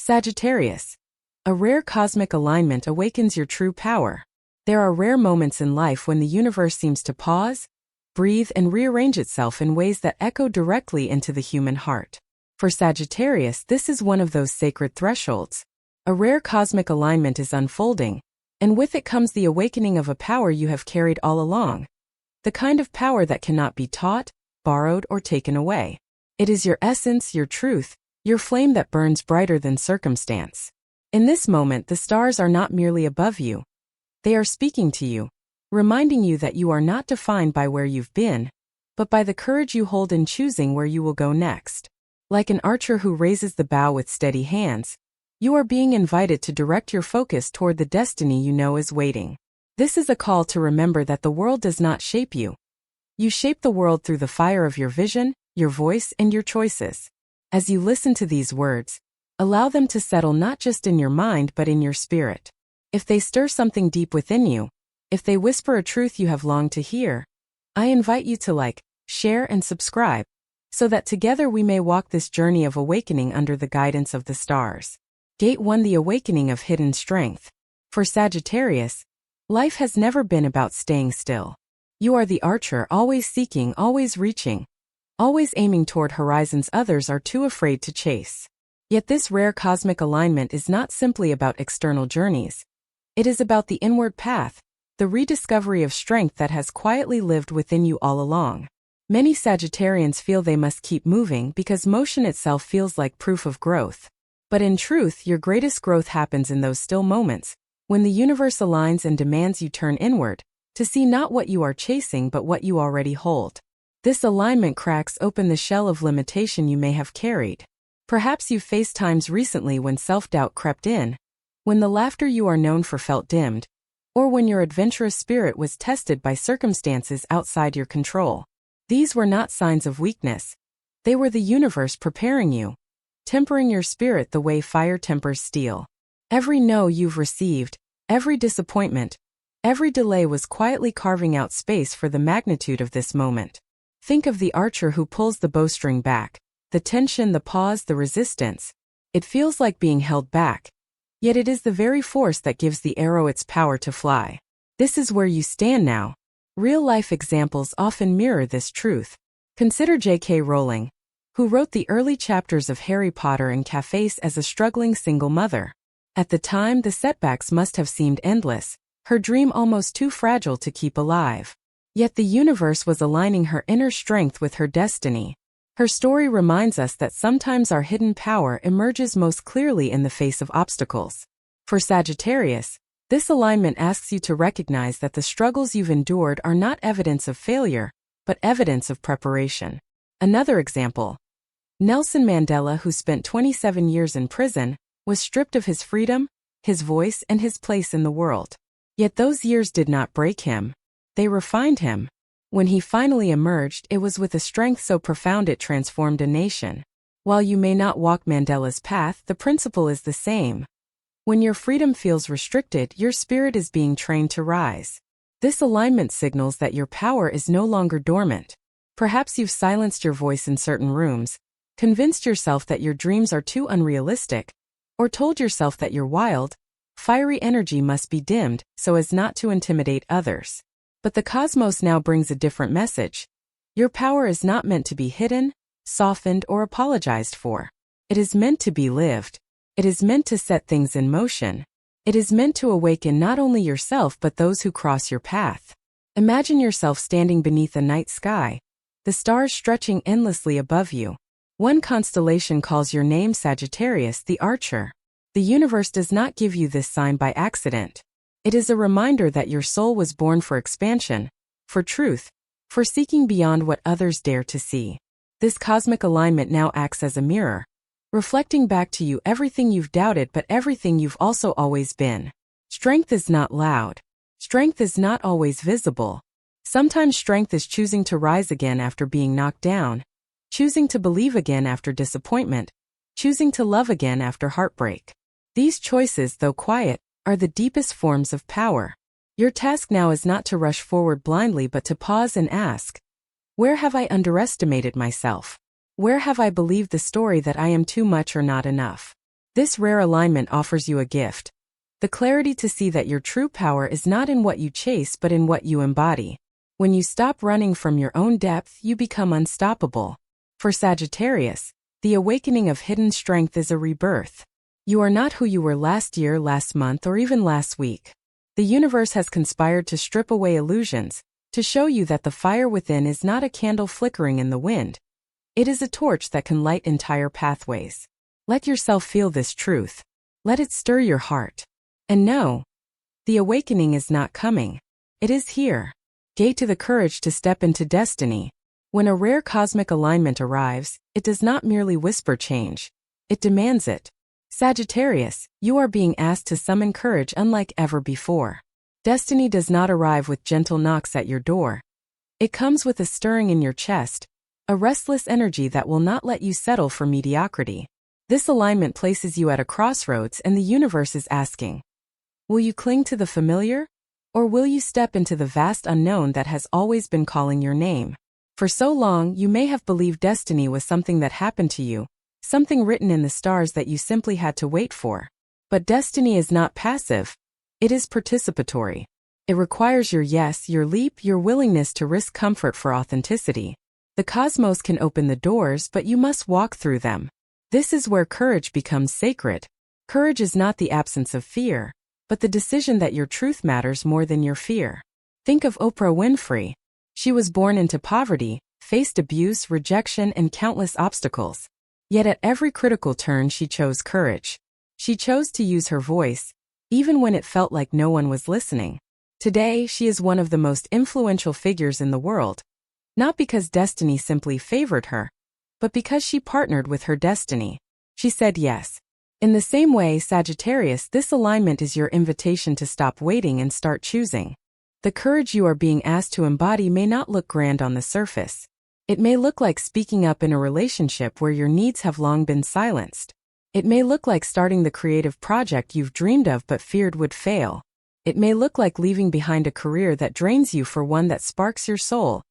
Sagittarius. A rare cosmic alignment awakens your true power. There are rare moments in life when the universe seems to pause, breathe, and rearrange itself in ways that echo directly into the human heart. For Sagittarius, this is one of those sacred thresholds. A rare cosmic alignment is unfolding, and with it comes the awakening of a power you have carried all along. The kind of power that cannot be taught, borrowed, or taken away. It is your essence, your truth, your flame that burns brighter than circumstance. In this moment, the stars are not merely above you. They are speaking to you, reminding you that you are not defined by where you've been, but by the courage you hold in choosing where you will go next. Like an archer who raises the bow with steady hands, you are being invited to direct your focus toward the destiny you know is waiting. This is a call to remember that the world does not shape you. You shape the world through the fire of your vision, your voice, and your choices. As you listen to these words, allow them to settle not just in your mind but in your spirit. If they stir something deep within you, if they whisper a truth you have longed to hear, I invite you to like, share, and subscribe, so that together we may walk this journey of awakening under the guidance of the stars. Gate 1: The Awakening of Hidden Strength. For Sagittarius, life has never been about staying still. You are the archer, always seeking, always reaching, always aiming toward horizons others are too afraid to chase. Yet this rare cosmic alignment is not simply about external journeys. It is about the inward path, the rediscovery of strength that has quietly lived within you all along. Many Sagittarians feel they must keep moving because motion itself feels like proof of growth. But in truth, your greatest growth happens in those still moments, when the universe aligns and demands you turn inward, to see not what you are chasing but what you already hold. This alignment cracks open the shell of limitation you may have carried. Perhaps you've faced times recently when self-doubt crept in, when the laughter you are known for felt dimmed, or when your adventurous spirit was tested by circumstances outside your control. These were not signs of weakness. They were the universe preparing you, tempering your spirit the way fire tempers steel. Every no you've received, every disappointment, every delay was quietly carving out space for the magnitude of this moment. Think of the archer who pulls the bowstring back, the tension, the pause, the resistance. It feels like being held back, yet it is the very force that gives the arrow its power to fly. This is where you stand now. Real-life examples often mirror this truth. Consider J.K. Rowling, who wrote the early chapters of Harry Potter and Cafés as a struggling single mother. At the time, the setbacks must have seemed endless, her dream almost too fragile to keep alive. Yet the universe was aligning her inner strength with her destiny. Her story reminds us that sometimes our hidden power emerges most clearly in the face of obstacles. For Sagittarius, this alignment asks you to recognize that the struggles you've endured are not evidence of failure, but evidence of preparation. Another example. Nelson Mandela, who spent 27 years in prison, was stripped of his freedom, his voice, and his place in the world. Yet those years did not break him. They refined him. When he finally emerged, it was with a strength so profound it transformed a nation. While you may not walk Mandela's path, the principle is the same. When your freedom feels restricted, your spirit is being trained to rise. This alignment signals that your power is no longer dormant. Perhaps you've silenced your voice in certain rooms, convinced yourself that your dreams are too unrealistic, or told yourself that your wild, fiery energy must be dimmed so as not to intimidate others. But the cosmos now brings a different message. Your power is not meant to be hidden, softened, or apologized for. It is meant to be lived. It is meant to set things in motion. It is meant to awaken not only yourself but those who cross your path. Imagine yourself standing beneath a night sky, the stars stretching endlessly above you. One constellation calls your name Sagittarius, the archer. The universe does not give you this sign by accident. It is a reminder that your soul was born for expansion, for truth, for seeking beyond what others dare to see. This cosmic alignment now acts as a mirror, reflecting back to you everything you've doubted but everything you've also always been. Strength is not loud. Strength is not always visible. Sometimes strength is choosing to rise again after being knocked down, choosing to believe again after disappointment, choosing to love again after heartbreak. These choices, though quiet, are the deepest forms of power. Your task now is not to rush forward blindly but to pause and ask, where have I underestimated myself? Where have I believed the story that I am too much or not enough? This rare alignment offers you a gift. The clarity to see that your true power is not in what you chase but in what you embody. When you stop running from your own depth, you become unstoppable. For Sagittarius, the awakening of hidden strength is a rebirth. You are not who you were last year, last month, or even last week. The universe has conspired to strip away illusions, to show you that the fire within is not a candle flickering in the wind. It is a torch that can light entire pathways. Let yourself feel this truth. Let it stir your heart. And know, the awakening is not coming. It is here. Gate to the courage to step into destiny. When a rare cosmic alignment arrives, it does not merely whisper change. It demands it. Sagittarius, you are being asked to summon courage unlike ever before. Destiny does not arrive with gentle knocks at your door. It comes with a stirring in your chest, a restless energy that will not let you settle for mediocrity. This alignment places you at a crossroads and the universe is asking, will you cling to the familiar? Or will you step into the vast unknown that has always been calling your name? For so long, you may have believed destiny was something that happened to you, something written in the stars that you simply had to wait for. But destiny is not passive. It is participatory. It requires your yes, your leap, your willingness to risk comfort for authenticity. The cosmos can open the doors, but you must walk through them. This is where courage becomes sacred. Courage is not the absence of fear, but the decision that your truth matters more than your fear. Think of Oprah Winfrey. She was born into poverty, faced abuse, rejection, and countless obstacles. Yet at every critical turn she chose courage. She chose to use her voice, even when it felt like no one was listening. Today, she is one of the most influential figures in the world, not because destiny simply favored her, but because she partnered with her destiny. She said yes. In the same way, Sagittarius, this alignment is your invitation to stop waiting and start choosing. The courage you are being asked to embody may not look grand on the surface. It may look like speaking up in a relationship where your needs have long been silenced. It may look like starting the creative project you've dreamed of but feared would fail. It may look like leaving behind a career that drains you for one that sparks your soul,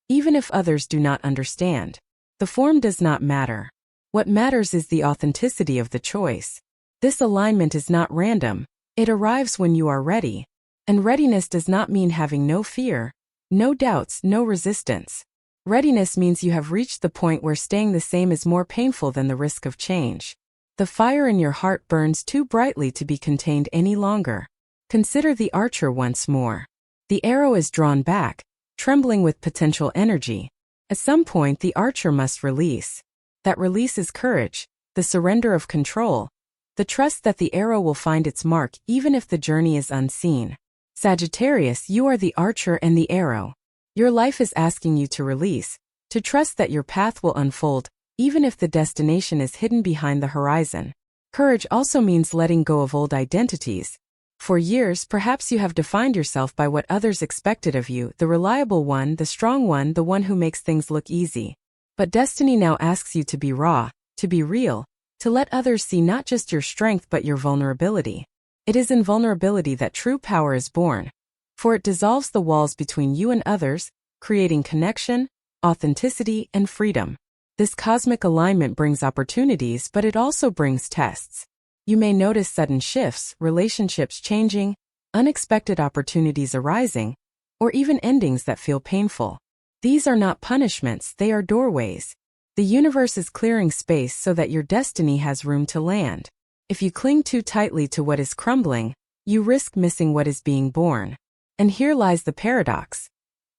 even if others do not understand. The form does not matter. What matters is the authenticity of the choice. This alignment is not random. It arrives when you are ready. And readiness does not mean having no fear, no doubts, no resistance. Readiness means you have reached the point where staying the same is more painful than the risk of change. The fire in your heart burns too brightly to be contained any longer. Consider the archer once more. The arrow is drawn back, trembling with potential energy. At some point, the archer must release. That release is courage, the surrender of control, the trust that the arrow will find its mark even if the journey is unseen. Sagittarius, you are the archer and the arrow. Your life is asking you to release, to trust that your path will unfold, even if the destination is hidden behind the horizon. Courage also means letting go of old identities. For years, perhaps you have defined yourself by what others expected of you, the reliable one, the strong one, the one who makes things look easy. But destiny now asks you to be raw, to be real, to let others see not just your strength but your vulnerability. It is in vulnerability that true power is born. For it dissolves the walls between you and others, creating connection, authenticity, and freedom. This cosmic alignment brings opportunities, but it also brings tests. You may notice sudden shifts, relationships changing, unexpected opportunities arising, or even endings that feel painful. These are not punishments, they are doorways. The universe is clearing space so that your destiny has room to land. If you cling too tightly to what is crumbling, you risk missing what is being born. And here lies the paradox.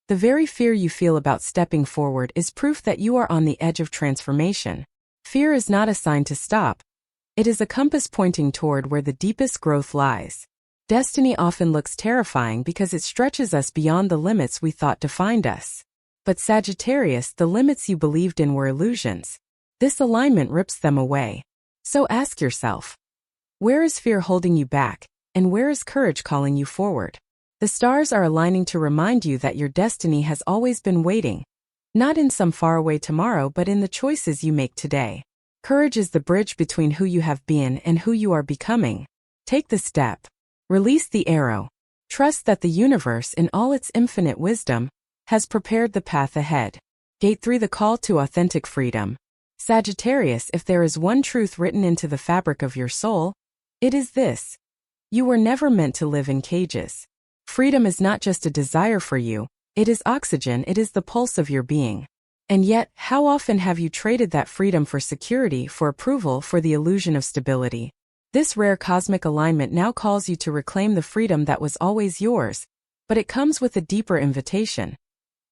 The very fear you feel about stepping forward is proof that you are on the edge of transformation. Fear is not a sign to stop. It is a compass pointing toward where the deepest growth lies. Destiny often looks terrifying because it stretches us beyond the limits we thought defined us. But Sagittarius, the limits you believed in were illusions. This alignment rips them away. So ask yourself, where is fear holding you back, and where is courage calling you forward? The stars are aligning to remind you that your destiny has always been waiting, not in some faraway tomorrow but in the choices you make today. Courage is the bridge between who you have been and who you are becoming. Take the step. Release the arrow. Trust that the universe, in all its infinite wisdom, has prepared the path ahead. Gate 3, the call to authentic freedom. Sagittarius, if there is one truth written into the fabric of your soul, it is this: you were never meant to live in cages. Freedom is not just a desire for you, it is oxygen, it is the pulse of your being. And yet, how often have you traded that freedom for security, for approval, for the illusion of stability? This rare cosmic alignment now calls you to reclaim the freedom that was always yours, but it comes with a deeper invitation.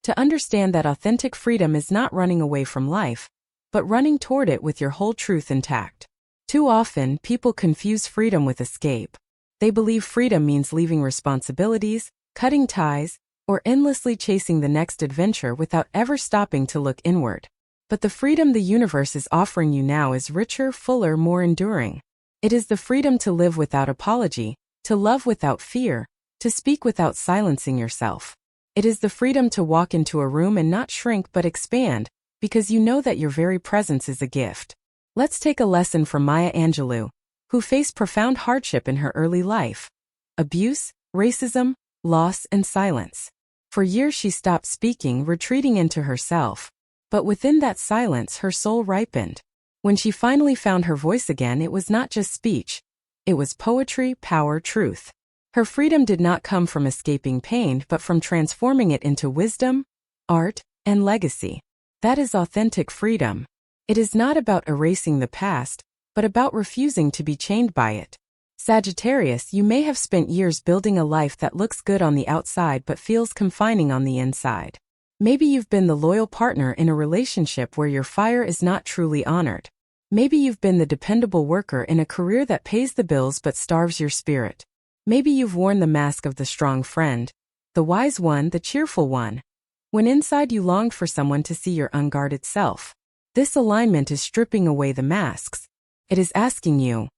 To understand that authentic freedom is not running away from life, but running toward it with your whole truth intact. Too often, people confuse freedom with escape. They believe freedom means leaving responsibilities, cutting ties, or endlessly chasing the next adventure without ever stopping to look inward. But the freedom the universe is offering you now is richer, fuller, more enduring. It is the freedom to live without apology, to love without fear, to speak without silencing yourself. It is the freedom to walk into a room and not shrink but expand, because you know that your very presence is a gift. Let's take a lesson from Maya Angelou, who faced profound hardship in her early life: abuse, racism, loss, and silence. For years she stopped speaking, retreating into herself. But within that silence, her soul ripened. When she finally found her voice again, it was not just speech. It was poetry, power, truth. Her freedom did not come from escaping pain, but from transforming it into wisdom, art, and legacy. That is authentic freedom. It is not about erasing the past, but about refusing to be chained by it. Sagittarius, you may have spent years building a life that looks good on the outside but feels confining on the inside. Maybe you've been the loyal partner in a relationship where your fire is not truly honored. Maybe you've been the dependable worker in a career that pays the bills but starves your spirit. Maybe you've worn the mask of the strong friend, the wise one, the cheerful one, when inside you longed for someone to see your unguarded self. This alignment is stripping away the masks. It is asking you,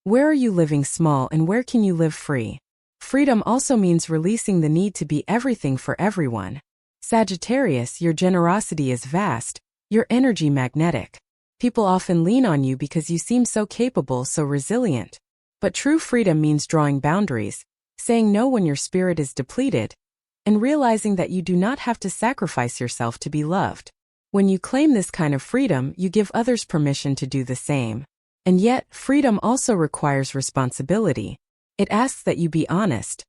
where are you living small and where can you live free? Freedom also means releasing the need to be everything for everyone. Sagittarius, your generosity is vast, your energy magnetic. People often lean on you because you seem so capable, so resilient. But true freedom means drawing boundaries, saying no when your spirit is depleted, and realizing that you do not have to sacrifice yourself to be loved. When you claim this kind of freedom, you give others permission to do the same. And yet, freedom also requires responsibility. It asks that you be honest,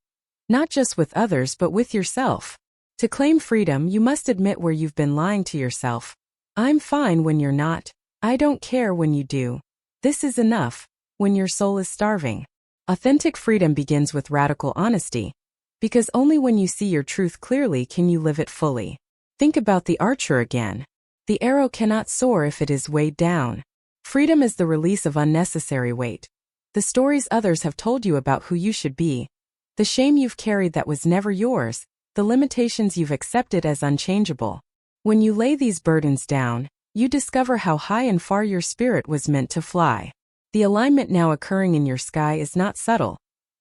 not just with others but with yourself. To claim freedom, you must admit where you've been lying to yourself. I'm fine when you're not. I don't care when you do. This is enough when your soul is starving. Authentic freedom begins with radical honesty, because only when you see your truth clearly can you live it fully. Think about the archer again. The arrow cannot soar if it is weighed down. Freedom is the release of unnecessary weight. The stories others have told you about who you should be, the shame you've carried that was never yours, the limitations you've accepted as unchangeable. When you lay these burdens down, you discover how high and far your spirit was meant to fly. The alignment now occurring in your sky is not subtle.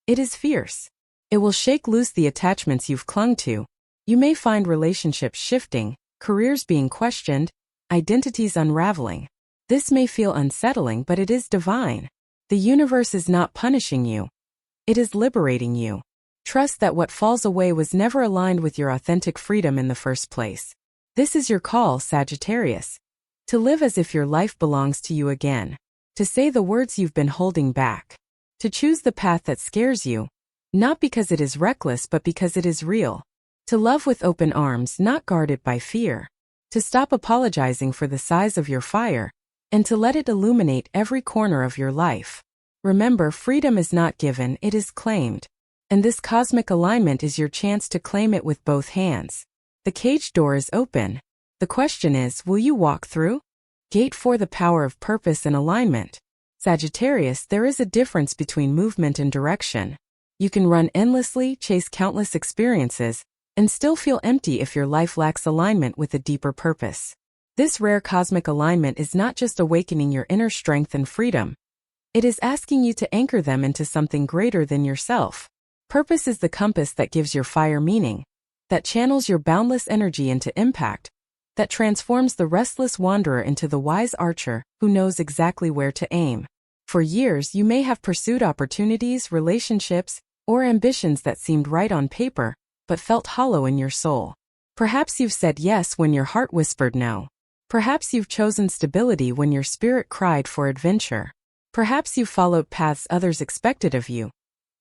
It is fierce. It will shake loose the attachments you've clung to. You may find relationships shifting, careers being questioned, identities unraveling. This may feel unsettling, but it is divine. The universe is not punishing you. It is liberating you. Trust that what falls away was never aligned with your authentic freedom in the first place. This is your call, Sagittarius. To live as if your life belongs to you again. To say the words you've been holding back. To choose the path that scares you, not because it is reckless but because it is real. To love with open arms, not guarded by fear. To stop apologizing for the size of your fire, and to let it illuminate every corner of your life. Remember, freedom is not given, it is claimed. And this cosmic alignment is your chance to claim it with both hands. The cage door is open. The question is, will you walk through? Gate 4: the power of purpose and alignment. Sagittarius, there is a difference between movement and direction. You can run endlessly, chase countless experiences, and still feel empty if your life lacks alignment with a deeper purpose. This rare cosmic alignment is not just awakening your inner strength and freedom. It is asking you to anchor them into something greater than yourself. Purpose is the compass that gives your fire meaning, that channels your boundless energy into impact, that transforms the restless wanderer into the wise archer who knows exactly where to aim. For years, you may have pursued opportunities, relationships, or ambitions that seemed right on paper, but felt hollow in your soul. Perhaps you've said yes when your heart whispered no. Perhaps you've chosen stability when your spirit cried for adventure. Perhaps you followed paths others expected of you,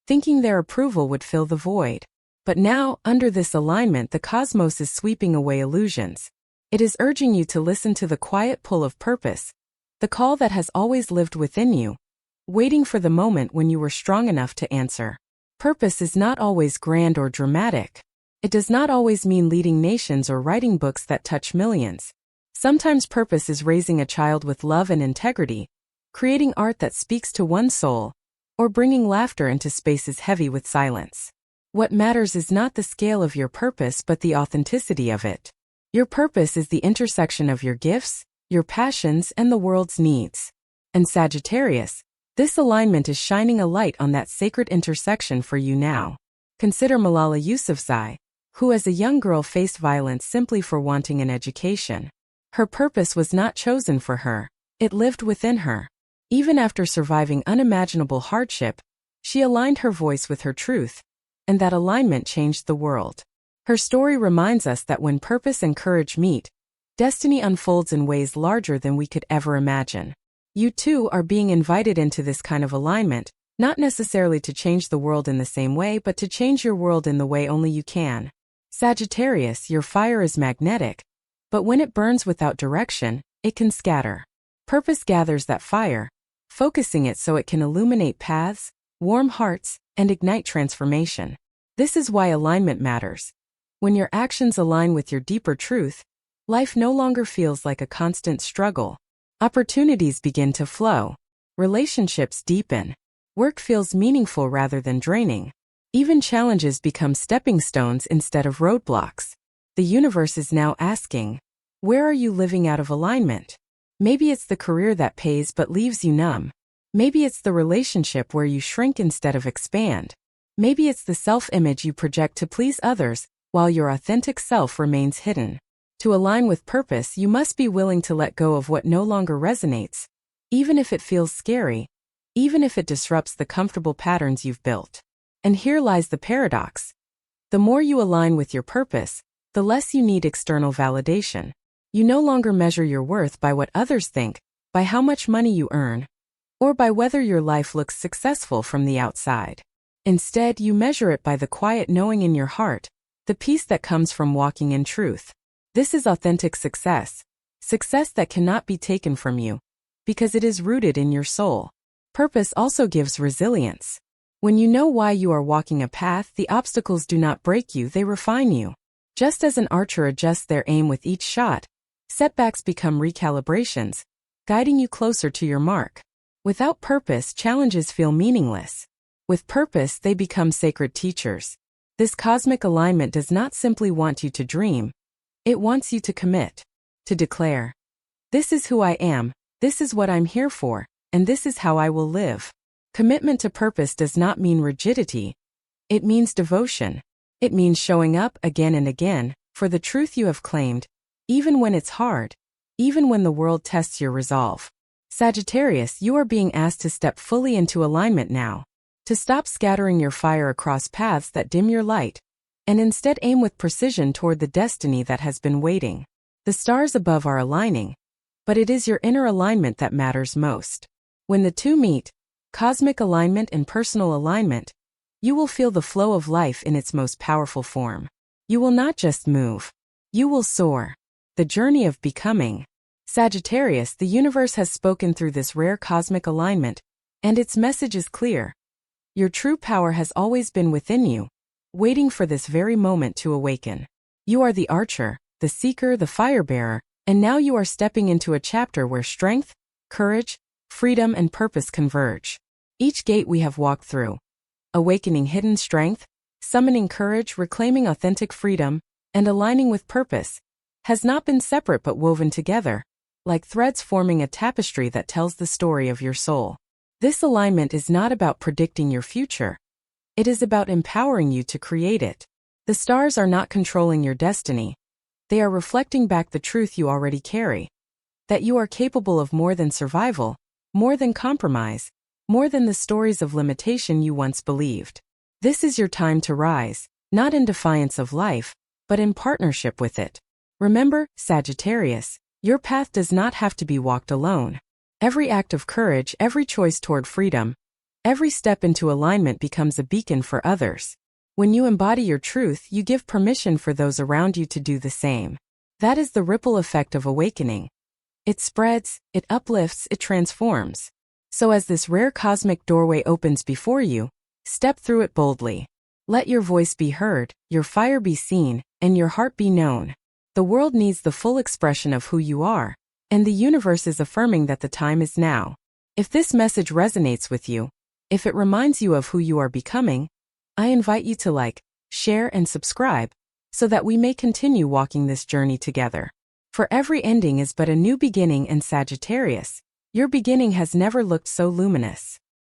thinking their approval would fill the void. But now, under this alignment, the cosmos is sweeping away illusions. It is urging you to listen to the quiet pull of purpose, the call that has always lived within you, waiting for the moment when you were strong enough to answer. Purpose is not always grand or dramatic. It does not always mean leading nations or writing books that touch millions. Sometimes purpose is raising a child with love and integrity, creating art that speaks to one's soul, or bringing laughter into spaces heavy with silence. What matters is not the scale of your purpose but the authenticity of it. Your purpose is the intersection of your gifts, your passions, and the world's needs. And Sagittarius, this alignment is shining a light on that sacred intersection for you now. Consider Malala Yousafzai, who as a young girl faced violence simply for wanting an education. Her purpose was not chosen for her, it lived within her. Even after surviving unimaginable hardship, she aligned her voice with her truth, and that alignment changed the world. Her story reminds us that when purpose and courage meet, destiny unfolds in ways larger than we could ever imagine. You too are being invited into this kind of alignment, not necessarily to change the world in the same way but to change your world in the way only you can. Sagittarius, your fire is magnetic, but when it burns without direction, it can scatter. Purpose gathers that fire, focusing it so it can illuminate paths, warm hearts, and ignite transformation. This is why alignment matters. When your actions align with your deeper truth, life no longer feels like a constant struggle. Opportunities begin to flow. Relationships deepen. Work feels meaningful rather than draining. Even challenges become stepping stones instead of roadblocks. The universe is now asking, where are you living out of alignment? Maybe it's the career that pays but leaves you numb. Maybe it's the relationship where you shrink instead of expand. Maybe it's the self-image you project to please others, while your authentic self remains hidden. To align with purpose, you must be willing to let go of what no longer resonates, even if it feels scary, even if it disrupts the comfortable patterns you've built. And here lies the paradox. The more you align with your purpose, the less you need external validation. You no longer measure your worth by what others think, by how much money you earn, or by whether your life looks successful from the outside. Instead, you measure it by the quiet knowing in your heart, the peace that comes from walking in truth. This is authentic success, success that cannot be taken from you, because it is rooted in your soul. Purpose also gives resilience. When you know why you are walking a path, the obstacles do not break you, they refine you. Just as an archer adjusts their aim with each shot, setbacks become recalibrations, guiding you closer to your mark. Without purpose, challenges feel meaningless. With purpose, they become sacred teachers. This cosmic alignment does not simply want you to dream, it wants you to commit, to declare, this is who I am, this is what I'm here for, and this is how I will live. Commitment to purpose does not mean rigidity, it means devotion. It means showing up again and again for the truth you have claimed, even when it's hard, even when the world tests your resolve. Sagittarius, you are being asked to step fully into alignment now, to stop scattering your fire across paths that dim your light, and instead aim with precision toward the destiny that has been waiting. The stars above are aligning, but it is your inner alignment that matters most. When the two meet, cosmic alignment and personal alignment, you will feel the flow of life in its most powerful form. You will not just move, you will soar. The journey of becoming. Sagittarius, the universe has spoken through this rare cosmic alignment, and its message is clear. Your true power has always been within you, waiting for this very moment to awaken. You are the archer, the seeker, the fire-bearer, and now you are stepping into a chapter where strength, courage, freedom, and purpose converge. Each gate we have walked through, awakening hidden strength, summoning courage, reclaiming authentic freedom, and aligning with purpose, has not been separate but woven together, like threads forming a tapestry that tells the story of your soul. This alignment is not about predicting your future. It is about empowering you to create it. The stars are not controlling your destiny. They are reflecting back the truth you already carry. That you are capable of more than survival, more than compromise, more than the stories of limitation you once believed. This is your time to rise, not in defiance of life, but in partnership with it. Remember, Sagittarius, Your path does not have to be walked alone. Every act of courage, every choice toward freedom, every step into alignment becomes a beacon for others. When you embody your truth, you give permission for those around you to do the same. That is the ripple effect of awakening. It spreads, it uplifts, it transforms. So as this rare cosmic doorway opens before you, step through it boldly. Let your voice be heard, your fire be seen, and your heart be known. The world needs the full expression of who you are, and the universe is affirming that the time is now. If this message resonates with you, if it reminds you of who you are becoming, I invite you to like, share, and subscribe, so that we may continue walking this journey together. For every ending is but a new beginning, and Sagittarius, your beginning has never looked so luminous.